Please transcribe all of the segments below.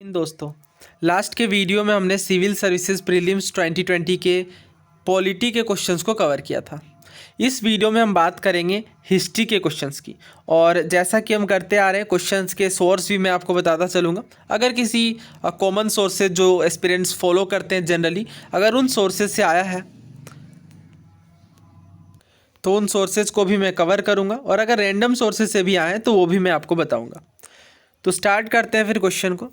दोस्तों, लास्ट के वीडियो में हमने सिविल सर्विसेज प्रीलिम्स 2020 के पॉलिटी के क्वेश्चंस को कवर किया था। इस वीडियो में हम बात करेंगे हिस्ट्री के क्वेश्चंस की। और जैसा कि हम करते आ रहे हैं, क्वेश्चंस के सोर्स भी मैं आपको बताता चलूँगा। अगर किसी कॉमन सोर्सेज जो एस्पिरेंट्स फॉलो करते हैं जनरली, अगर उन सोर्सेज से आया है तो उन सोर्सेज को भी मैं कवर करूँगा, और अगर रैंडम सोर्सेज से भी आए हैं तो वो भी मैं आपको बताऊँगा। तो स्टार्ट करते हैं फिर क्वेश्चन को।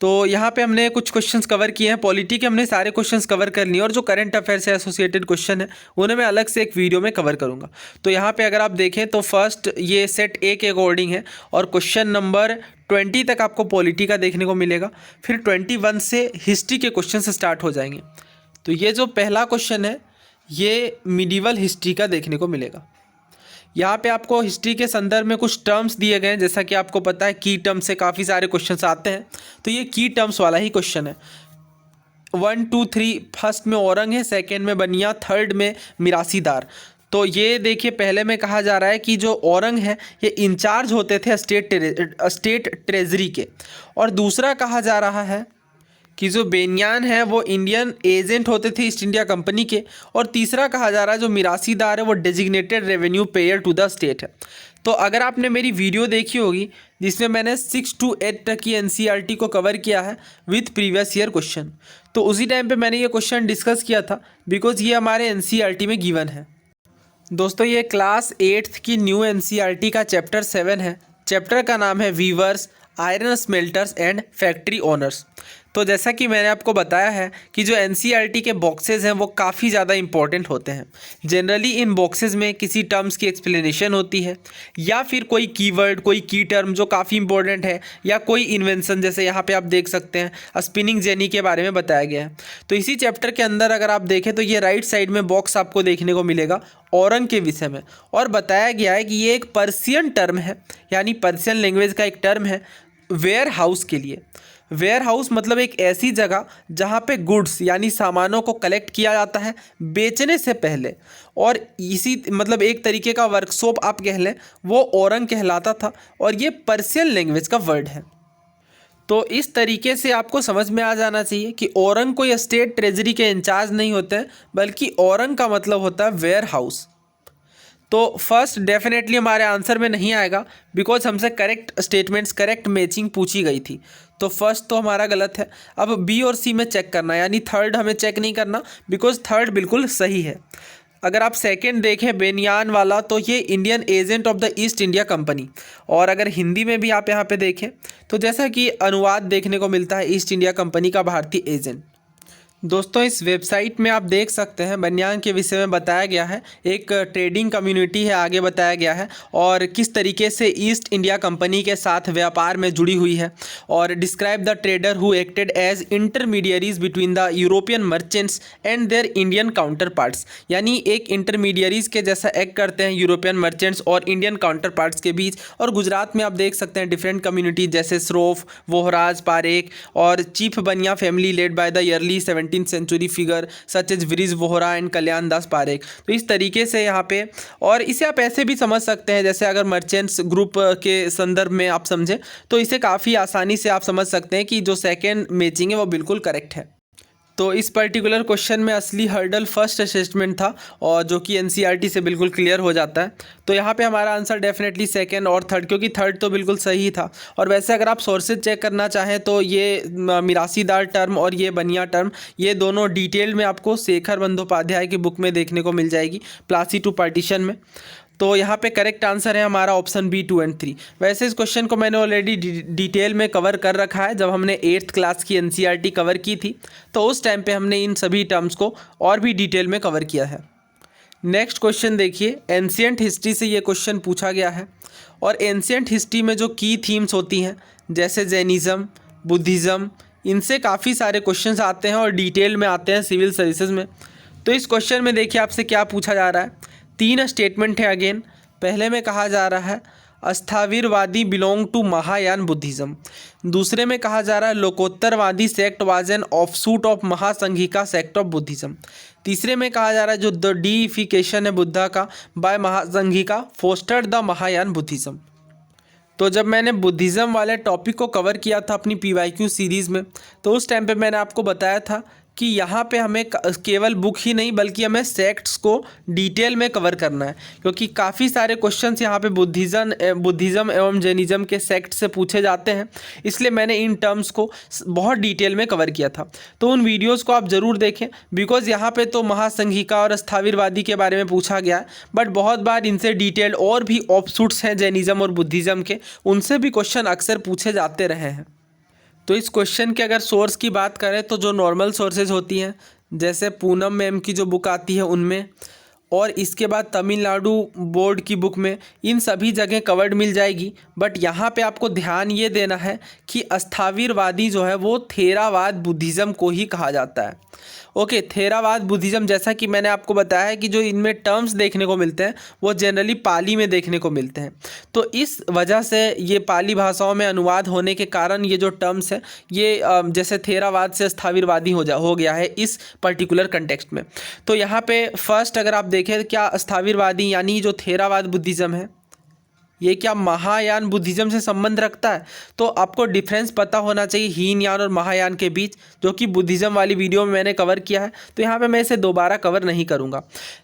तो यहाँ पे हमने कुछ क्वेश्चंस कवर किए हैं। पॉलिटी के हमने सारे क्वेश्चंस कवर कर लिए, और जो करंट अफेयर से एसोसिएटेड क्वेश्चन है उन्हें मैं अलग से एक वीडियो में कवर करूँगा। तो यहाँ पे अगर आप देखें तो फर्स्ट ये सेट ए के अकॉर्डिंग है, और क्वेश्चन नंबर 20 तक आपको पॉलिटी का देखने को मिलेगा। फिर 21 से हिस्ट्री के क्वेश्चन स्टार्ट हो जाएंगे। तो ये जो पहला क्वेश्चन है ये मिडिवल हिस्ट्री का देखने को मिलेगा। यहाँ पे आपको हिस्ट्री के संदर्भ में कुछ टर्म्स दिए गए हैं, जैसा कि आपको पता है की टर्म्स से काफ़ी सारे क्वेश्चंस आते हैं। तो ये की टर्म्स वाला ही क्वेश्चन है। 1 2 3, फर्स्ट में औरंग है, सेकेंड में बनिया, थर्ड में मिरासीदार। तो ये देखिए, पहले में कहा जा रहा है कि जो औरंग है ये इंचार्ज होते थे स्टेट ट्रेजरी के, और दूसरा कहा जा रहा है कि जो बेनियान है वो इंडियन एजेंट होते थे ईस्ट इंडिया कंपनी के, और तीसरा कहा जा रहा है जो मिरासीदार है वो designated revenue payer to the state है। तो अगर आपने मेरी वीडियो देखी होगी जिसमें मैंने 6 to 8 तक की एनसीईआरटी को कवर किया है विथ प्रीवियस ईयर क्वेश्चन, तो उसी टाइम पे मैंने ये क्वेश्चन डिस्कस किया था, बिकॉज ये हमारे एनसीईआरटी में गिवन है। दोस्तों, ये क्लास 8th की न्यू एनसीईआरटी का चैप्टर 7 है। चैप्टर का नाम है weavers, iron smelters and factory owners. तो जैसा कि मैंने आपको बताया है कि जो एनसीईआरटी के बॉक्सेस हैं वो काफ़ी ज़्यादा इंपॉर्टेंट होते हैं। जनरली इन बॉक्सेस में किसी टर्म्स की एक्सप्लेनेशन होती है, या फिर कोई कीवर्ड, कोई की टर्म जो काफ़ी इंपॉर्टेंट है, या कोई इन्वेंशन, जैसे यहाँ पे आप देख सकते हैं स्पिनिंग जेनी के बारे में बताया गया है। तो इसी चैप्टर के अंदर अगर आप देखें तो ये राइट साइड में बॉक्स आपको देखने को मिलेगा औरंग के विषय में, और बताया गया है कि ये एक पर्शियन टर्म है, यानी पर्शियन लैंग्वेज का एक टर्म है वेयर हाउस के लिए। वेयर हाउस मतलब एक ऐसी जगह जहाँ पे गुड्स यानी सामानों को कलेक्ट किया जाता है बेचने से पहले, और इसी मतलब एक तरीके का वर्कशॉप आप कह लें, वो औरंग कहलाता था, और ये पर्शियन लैंग्वेज का वर्ड है। तो इस तरीके से आपको समझ में आ जाना चाहिए कि औरंग कोई स्टेट ट्रेजरी के इंचार्ज नहीं होते हैं, बल्कि औरंग का मतलब होता है वेयर हाउस। तो फर्स्ट डेफिनेटली हमारे आंसर में नहीं आएगा, बिकॉज हमसे करेक्ट स्टेटमेंट्स, करेक्ट मैचिंग पूछी गई थी। तो फर्स्ट तो हमारा गलत है। अब बी और सी में चेक करना, यानी थर्ड हमें चेक नहीं करना, बिकॉज थर्ड बिल्कुल सही है। अगर आप सेकंड देखें बेनियान वाला, तो ये Indian agent of the east India company, और अगर हिंदी में भी आप यहाँ पे देखें तो जैसा कि अनुवाद देखने को मिलता है ईस्ट इंडिया कंपनी का भारतीय एजेंट। दोस्तों, इस वेबसाइट में आप देख सकते हैं बनियान के विषय में बताया गया है, एक ट्रेडिंग कम्युनिटी है आगे बताया गया है, और किस तरीके से ईस्ट इंडिया कंपनी के साथ व्यापार में जुड़ी हुई है। और describe the trader who acted as intermediaries between the European merchants and their Indian counter parts, यानी एक इंटरमीडियरीज के जैसा एक्ट करते हैं यूरोपियन मर्चेंट्स और इंडियन काउंटर पार्ट्स के बीच। और गुजरात में आप देख सकते हैं डिफरेंट कम्युनिटी जैसे श्रोफ, वोहराज, पारेख, और chief Bania family led by the early 17th century figure such as Brij Vohra and Kalyan Das Parekh. तो इस तरीके से यहाँ पे, और इसे आप ऐसे भी समझ सकते हैं, जैसे अगर मर्चेंट्स ग्रुप के संदर्भ में आप समझें तो इसे काफ़ी आसानी से आप समझ सकते हैं कि जो सेकेंड मैचिंग है वो बिल्कुल करेक्ट है। तो इस पर्टिकुलर क्वेश्चन में असली हर्डल फर्स्ट असेसमेंट था, और जो कि एनसीईआरटी से बिल्कुल क्लियर हो जाता है। तो यहाँ पे हमारा आंसर डेफिनेटली सेकंड और थर्ड, क्योंकि थर्ड तो बिल्कुल सही था। और वैसे अगर आप सोर्सेज चेक करना चाहें तो ये मिरासीदार टर्म और ये बनिया टर्म, ये दोनों डिटेल में आपको शेखर बंदोपाध्याय की बुक में देखने को मिल जाएगी, प्लासी टू पार्टीशन में। तो यहाँ पे करेक्ट आंसर है हमारा ऑप्शन बी 2 और 3। वैसे इस क्वेश्चन को मैंने ऑलरेडी डिटेल में कवर कर रखा है, जब हमने 8th क्लास की एनसीईआरटी कवर की थी तो उस टाइम पे हमने इन सभी टर्म्स को और भी डिटेल में कवर किया है। नेक्स्ट क्वेश्चन देखिए, एंशिएंट हिस्ट्री से ये क्वेश्चन पूछा गया है, और एंशिएंट हिस्ट्री में जो की थीम्स होती हैं जैसे जैनिज़्म, बुद्धिज़्म, इनसे काफ़ी सारे क्वेश्चंस आते हैं और डिटेल में आते हैं सिविल सर्विसेज में। तो इस क्वेश्चन में देखिए आपसे क्या पूछा जा रहा है। 3 स्टेटमेंट है अगेन। पहले में कहा जा रहा है Asthaviravadi belong to Mahayana Buddhism. दूसरे में कहा जा रहा है Lokottaravadi sect was an offshoot of Mahasanghika sect of Buddhism. तीसरे में कहा जा रहा है जो द डीइफिकेशन है बुद्धा का by Mahasanghika fostered the Mahayana Buddhism. तो जब मैंने बुद्धिज़्म वाले टॉपिक को कवर किया था अपनी PYQ सीरीज़ में, तो उस टाइम पे मैंने आपको बताया था कि यहाँ पे हमें केवल बुक ही नहीं बल्कि हमें सेक्ट्स को डिटेल में कवर करना है, क्योंकि काफ़ी सारे क्वेश्चंस यहाँ पे बुद्धिज़्म एवं जैनिज़्म के सेक्ट से पूछे जाते हैं। इसलिए मैंने इन टर्म्स को बहुत डिटेल में कवर किया था। तो उन वीडियोज़ को आप ज़रूर देखें, बिकॉज़ यहाँ पर तो महासंघिका और स्थाविरवादी के बारे में पूछा गया है, बट बहुत बार इनसे डिटेल्ड और भी ऑफशूट्स हैं जैनिज़्म और बुद्धिज़्म के, उनसे भी क्वेश्चन अक्सर पूछे जाते रहे हैं। तो इस क्वेश्चन के अगर सोर्स की बात करें तो जो नॉर्मल सोर्सेज होती हैं, जैसे पूनम मैम की जो बुक आती है उनमें, और इसके बाद तमिलनाडु बोर्ड की बुक में, इन सभी जगह कवर्ड मिल जाएगी। बट यहाँ पे आपको ध्यान ये देना है कि स्थाविरवादी जो है वो थेरावाद बुद्धिज़्म को ही कहा जाता है। ओके, थेरावाद बुद्धिज़्म, जैसा कि मैंने आपको बताया है कि जो इनमें टर्म्स देखने को मिलते हैं वो जनरली पाली में देखने को मिलते हैं। तो इस वजह से ये पाली भाषाओं में अनुवाद होने के कारण ये जो टर्म्स है ये जैसे थेरावाद से स्थाविरवादी हो गया है इस पर्टिकुलर कंटेक्स्ट में। तो यहाँ पे फर्स्ट अगर आप देखें, क्या स्थाविरवादी यानी जो थेरावाद बुद्धिज़्म है ये क्या महायान बुद्धिज़्म से संबंध रखता है? तो आपको डिफरेंस पता होना चाहिए हीनयान और महायान के बीच, जो कि बुद्धिज़्म वाली वीडियो में मैंने कवर किया है, तो यहाँ पे मैं इसे दोबारा कवर नहीं करूँगा।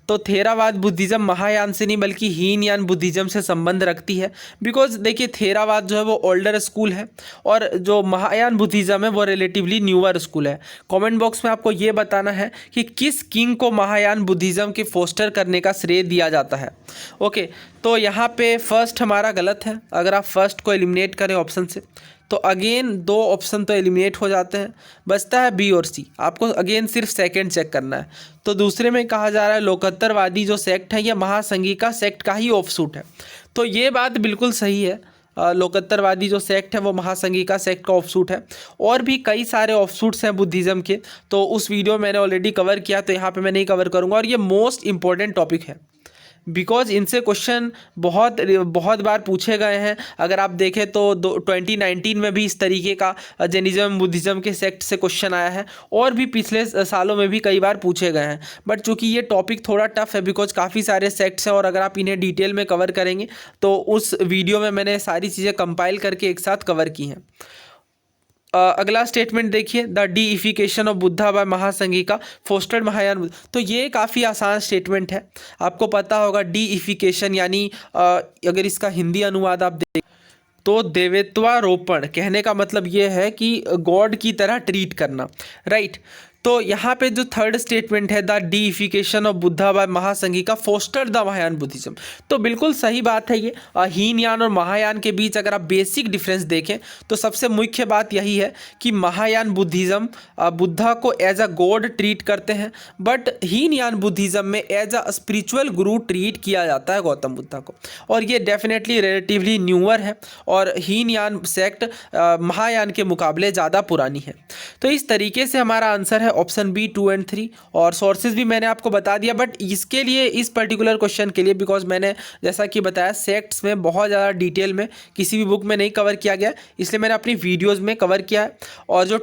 तो थेरावाद बुद्धिज़्म महायान से नहीं बल्कि हीनयान बुद्धिज़्म से संबंध रखती है, बिकॉज देखिए थेरावाद जो है वो ओल्डर स्कूल है और जो महायान बुद्धिज़्म है वो रिलेटिवली न्यूअर स्कूल है। कॉमेंट बॉक्स में आपको ये बताना है कि किस किंग को महायान बुद्धिज़्म के फोस्टर करने का श्रेय दिया जाता है। ओके, तो यहाँ पे फर्स्ट हमारा गलत है। अगर आप फर्स्ट को एलिमिनेट करें ऑप्शन से तो अगेन दो ऑप्शन तो एलिमिनेट हो जाते हैं, बचता है बी और सी। आपको अगेन सिर्फ सेकंड चेक करना है। तो दूसरे में कहा जा रहा है लोकोत्तरवादी जो सेक्ट है यह महासंघिका सेक्ट का ही ऑफशूट है। तो ये बात बिल्कुल सही है, लोकोत्तरवादी जो सेक्ट है वो महासंघिका सेक्ट का ऑफशूट है। और भी कई सारे ऑफशूट्स हैं बुद्धिज़्म के, तो उस वीडियो में मैंने ऑलरेडी कवर किया, तो यहाँ पे मैं नहीं कवर करूँगा। और ये मोस्ट इंपॉर्टेंट टॉपिक है बिकॉज इनसे क्वेश्चन बहुत बार पूछे गए हैं। अगर आप देखें तो 2019 में भी इस तरीके का जैनिज़्म बुद्धिज़्म के सेक्ट से क्वेश्चन आया है, और भी पिछले सालों में भी कई बार पूछे गए हैं। बट चूंकि ये टॉपिक थोड़ा टफ है बिकॉज काफ़ी सारे सेक्ट्स हैं, और अगर आप इन्हें डिटेल में कवर करेंगे तो उस वीडियो में मैंने सारी चीज़ें कंपाइल करके एक साथ कवर की हैं। अगला स्टेटमेंट देखिए, the deification of Buddha by Mahasanghika fostered Mahayana. तो ये काफ़ी आसान स्टेटमेंट है, आपको पता होगा डीइफिकेशन यानी अगर इसका हिंदी अनुवाद आप देखें तो देवत्वारोपण। कहने का मतलब ये है कि गॉड की तरह ट्रीट करना, राइट। तो यहाँ पे जो थर्ड स्टेटमेंट है the deification of Buddha by Mahasanghika foster the Mahayana Buddhism, तो बिल्कुल सही बात है। ये हीनयान और महायान के बीच अगर आप बेसिक डिफरेंस देखें तो सबसे मुख्य बात यही है कि महायान बुद्धिज्म बुद्धा को एज अ गॉड ट्रीट करते हैं, बट हीनयान बुद्धिज्म में as a spiritual Guru treat किया जाता है गौतम बुद्धा को। और ये डेफिनेटली रिलेटिवली न्यूअर है, और हीनयान सेक्ट महायान के मुकाबले ज़्यादा पुरानी है। तो इस तरीके से हमारा आंसर है ऑप्शन बी 2 और 3। और सोर्सेज भी मैंने आपको बता दिया, बट इसके लिए इस पर्टिकुलर क्वेश्चन के लिए बिकॉज मैंने जैसा कि बताया सेक्ट्स में बहुत ज़्यादा डिटेल में किसी भी बुक में नहीं कवर किया गया, इसलिए मैंने अपनी वीडियोज़ में कवर किया है। और जो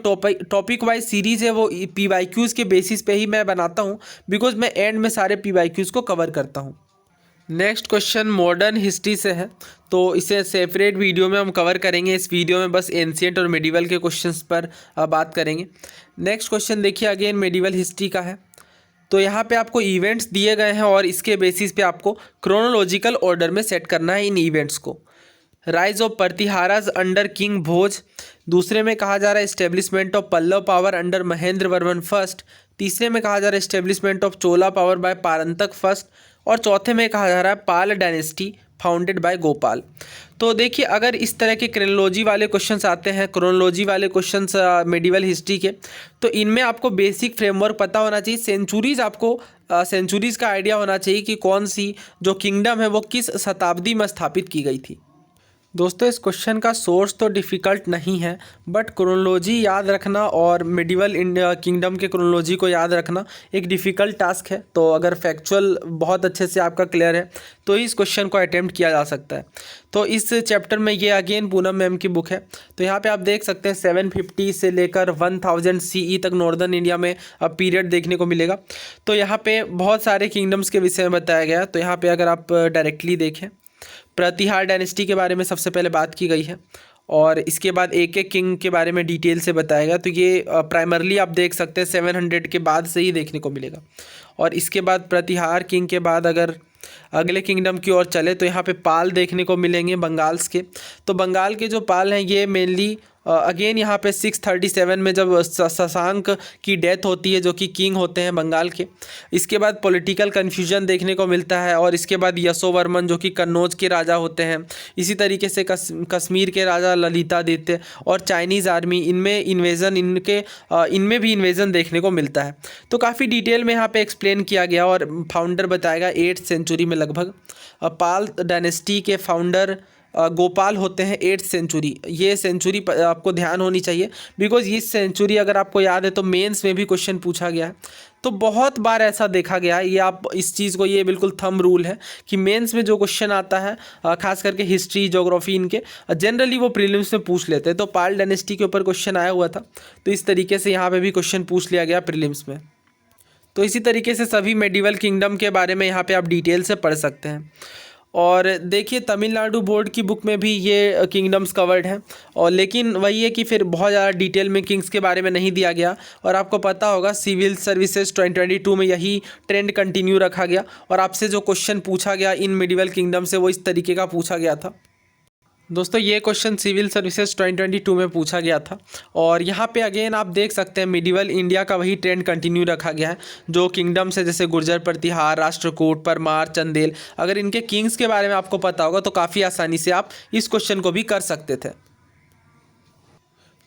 टॉपिक वाइज सीरीज़ है वो PYQs के बेसिस पे ही मैं बनाता हूँ, बिकॉज मैं एंड में सारे PYQs को कवर करता हूँ। नेक्स्ट क्वेश्चन मॉडर्न हिस्ट्री से है, तो इसे सेपरेट वीडियो में हम कवर करेंगे। इस वीडियो में बस एंशिएंट और मेडिवल के क्वेश्चंस पर बात करेंगे। नेक्स्ट क्वेश्चन देखिए, अगेन मेडिवल हिस्ट्री का है। तो यहाँ पे आपको इवेंट्स दिए गए हैं और इसके बेसिस पे आपको क्रोनोलॉजिकल ऑर्डर में सेट करना है इन इवेंट्स को। Rise of Pratiharas under king Bhoj, दूसरे में कहा जा रहा है establishment of Pallava power under Mahendra Varman first, तीसरे में कहा जा रहा है establishment of Chola power by Parantaka first, और चौथे में कहा जा रहा है Pala dynasty founded by Gopal. तो देखिए अगर इस तरह के क्रोनोलॉजी वाले क्वेश्चंस आते हैं, क्रोनोलॉजी वाले क्वेश्चंस मेडिवल हिस्ट्री के, तो इनमें आपको बेसिक फ्रेमवर्क पता होना चाहिए। सेंचुरीज़ आपको सेंचुरीज़ का आइडिया होना चाहिए कि कौन सी जो किंगडम है वो किस शताब्दी में स्थापित की गई थी। दोस्तों इस क्वेश्चन का सोर्स तो डिफ़िकल्ट नहीं है, बट क्रोनोलॉजी याद रखना और मिडिवल इंडिया किंगडम के क्रोनोलॉजी को याद रखना एक डिफ़िकल्ट टास्क है। तो अगर फैक्चुअल बहुत अच्छे से आपका क्लियर है तो इस क्वेश्चन को अटैम्प्ट किया जा सकता है। तो इस चैप्टर में ये अगेन पूनम मैम की बुक है, तो यहाँ पे आप देख सकते हैं 750 से लेकर 1000 CE तक नॉर्दर्न इंडिया में पीरियड देखने को मिलेगा। तो यहाँ पे बहुत सारे किंगडम्स के विषय में बताया गया है। तो यहाँ पे अगर आप डायरेक्टली देखें प्रतिहार डायनेस्टी के बारे में सबसे पहले बात की गई है और इसके बाद एक एक किंग के बारे में डिटेल से बताएगा। तो ये प्राइमरली आप देख सकते हैं 700 के बाद से ही देखने को मिलेगा। और इसके बाद प्रतिहार किंग के बाद अगर अगले किंगडम की ओर चले तो यहाँ पे पाल देखने को मिलेंगे बंगाल्स के। तो बंगाल के जो पाल हैं ये मेनली अगेन यहाँ पे 637 में जब शशांक की डेथ होती है जो कि किंग होते हैं बंगाल के। इसके बाद पॉलिटिकल कन्फ्यूजन देखने को मिलता है और इसके बाद यशोवर्मन जो कि कन्नौज के राजा होते हैं। इसी तरीके से कश्मीर के राजा ललितादित्य और चाइनीज़ आर्मी इनमें इनमें भी इन्वेजन देखने को मिलता है। तो काफ़ी डिटेल में यहाँ पे एक्सप्लेन किया गया और फाउंडर बताएगा 8th सेंचुरी में लगभग। पाल डायनेस्टी के फाउंडर गोपाल होते हैं 8th सेंचुरी। ये सेंचुरी आपको ध्यान होनी चाहिए बिकॉज ये सेंचुरी अगर आपको याद है तो मेंस में भी क्वेश्चन पूछा गया है। तो बहुत बार ऐसा देखा गया है, ये आप इस चीज़ को, ये बिल्कुल थंब रूल है कि मेंस में जो क्वेश्चन आता है खास करके हिस्ट्री ज्योग्राफी इनके जनरली वो प्रीलिम्स में पूछ लेते हैं। तो पाल डायनेस्टी के ऊपर क्वेश्चन आया हुआ था तो इस तरीके से यहाँ पर भी क्वेश्चन पूछ लिया गया प्रीलिम्स में। तो इसी तरीके से सभी मेडिवल किंगडम के बारे में यहाँ पर आप डिटेल से पढ़ सकते हैं। और देखिए तमिलनाडु बोर्ड की बुक में भी ये किंगडम्स कवर्ड हैं और लेकिन वही है कि फिर बहुत ज़्यादा डिटेल में किंग्स के बारे में नहीं दिया गया। और आपको पता होगा सिविल सर्विसेज 2022 में यही ट्रेंड कंटिन्यू रखा गया और आपसे जो क्वेश्चन पूछा गया इन मिडिवल किंगडम से वो इस तरीके का पूछा गया था। दोस्तों ये क्वेश्चन सिविल सर्विसेज 2022 में पूछा गया था और यहाँ पे अगेन आप देख सकते हैं मिडिवल इंडिया का वही ट्रेंड कंटिन्यू रखा गया है। जो किंगडम्स है जैसे गुर्जर प्रतिहार, राष्ट्रकूट, परमार, चंदेल, अगर इनके किंग्स के बारे में आपको पता होगा तो काफ़ी आसानी से आप इस क्वेश्चन को भी कर सकते थे।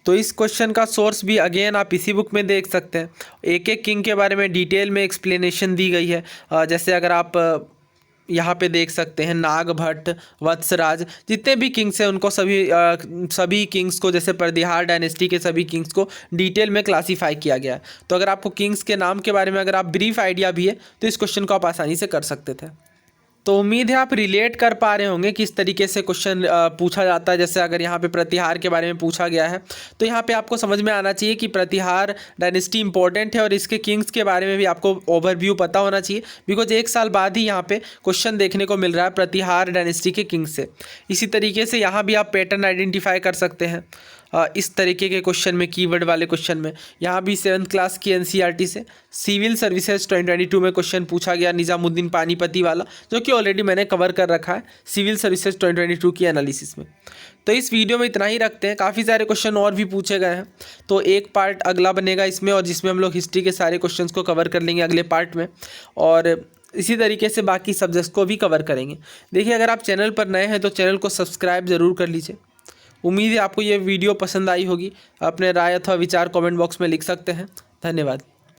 तो इस क्वेश्चन का सोर्स भी अगेन आप इसी बुक में देख सकते हैं। एक एक किंग के बारे में डिटेल में एक्सप्लेनेशन दी गई है। जैसे अगर आप यहाँ पे देख सकते हैं नागभट्ट, वत्सराज, जितने भी किंग्स हैं उनको सभी किंग्स को, जैसे प्रतिहार डायनेस्टी के सभी किंग्स को डिटेल में क्लासीफाई किया गया है। तो अगर आपको किंग्स के नाम के बारे में अगर आप ब्रीफ आइडिया भी है तो इस क्वेश्चन को आप आसानी से कर सकते थे। तो उम्मीद है आप रिलेट कर पा रहे होंगे किस तरीके से क्वेश्चन पूछा जाता है। जैसे अगर यहाँ पे प्रतिहार के बारे में पूछा गया है तो यहाँ पे आपको समझ में आना चाहिए कि प्रतिहार डायनेस्टी इंपॉर्टेंट है और इसके किंग्स के बारे में भी आपको ओवरव्यू पता होना चाहिए बिकॉज 1 साल बाद ही यहाँ पे क्वेश्चन देखने को मिल रहा है प्रतिहार डायनेस्टी के किंग्स से। इसी तरीके से यहाँ भी आप पैटर्न आइडेंटिफाई कर सकते हैं इस तरीके के क्वेश्चन में, कीवर्ड वाले क्वेश्चन में। यहाँ भी 7th क्लास की NCERT से सिविल सर्विसेज 2022 में क्वेश्चन पूछा गया निज़ामुद्दीन पानीपती वाला, जो कि ऑलरेडी मैंने कवर कर रखा है सिविल सर्विसेज 2022 की एनालिसिस में। तो इस वीडियो में इतना ही रखते हैं। काफ़ी सारे क्वेश्चन और भी पूछे गए हैं तो एक पार्ट अगला बनेगा इसमें और जिसमें हम लोग हिस्ट्री के सारे क्वेश्चन को कवर कर लेंगे अगले पार्ट में और इसी तरीके से बाकी सब्जेक्ट्स को भी कवर करेंगे। देखिए अगर आप चैनल पर नए हैं तो चैनल को सब्सक्राइब ज़रूर कर लीजिए। उम्मीद है आपको ये वीडियो पसंद आई होगी। अपने राय अथवा विचार कमेंट बॉक्स में लिख सकते हैं। धन्यवाद।